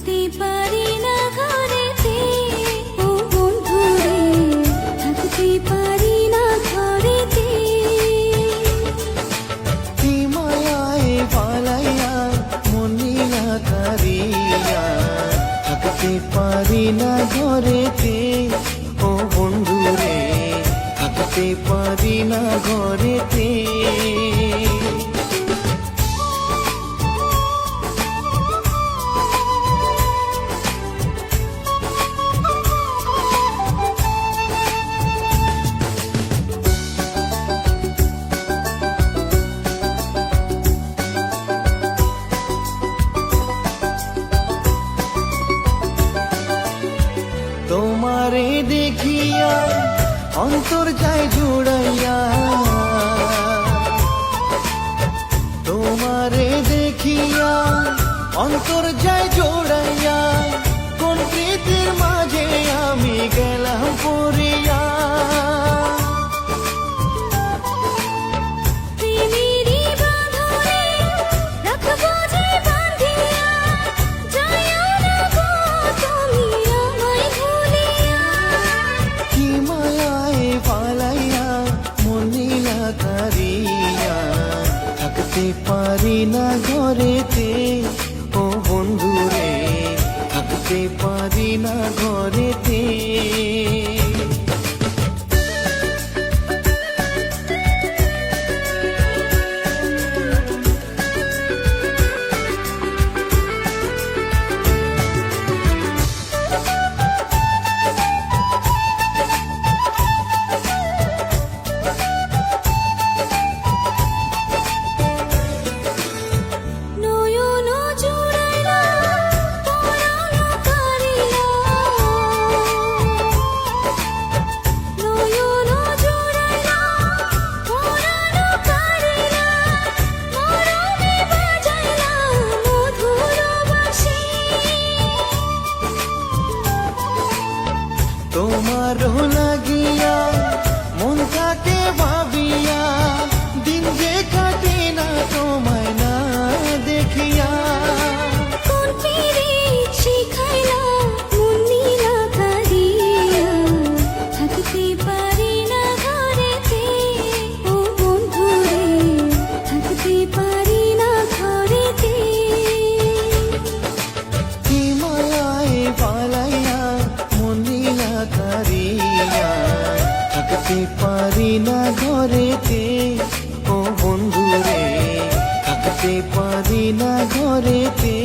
থাকতে পারি না ঘরেতে, ও বন্ধুরে থাকতে পারি না ঘরেতে। কি মায়ায় পালাইয়া মনিয়া কারিয়া থাকতে পারি না ঘরেতে, ও বন্ধুরে থাকতে পারি না ঘরেতে। তোমারে দেখিয়া অন্তর যায় জুড়াইয়া, তোমারে দেখিয়া অন্তর যায় জোড়াইয়া, কোন প্রীতির মাঝে আমি গেলাম পড়িয়া। প্রেমেরই বাঁধনে রাখবো যে বাঁধিয়া, যাইও না গো তুমি আমায় ভুলিয়া। কি মায়ায় পালাইয়া মনিলা কারিয়া থাকতে পারি না ঘরেতে, ও বন্ধুরে থাকতে পারি না ঘরেতে। নয়ন জুড়াইলা পরাণ কারিলা, নয়ন জুড়াইলা পরাণ কারিলা, মরমে বাজাইলা মধুর বাঁশি। তোমারও লাগিয়া মন থাকে ভাবিয়া, দিন যে কাটে না তোমায় না দেখিয়া। কোন পীড়িত শিখাইলা মনিলা কারিয়া, থাকতে পারি না ঘরেতে, ও বন্ধুরে থাকতে পারি না ঘরেতে। কি মায়ায় পালাইয়া মনিলা কারিয়া থাকতে পারি না ঘরেতে, ও বন্ধুরে থাকতে পারি না ঘরেতে।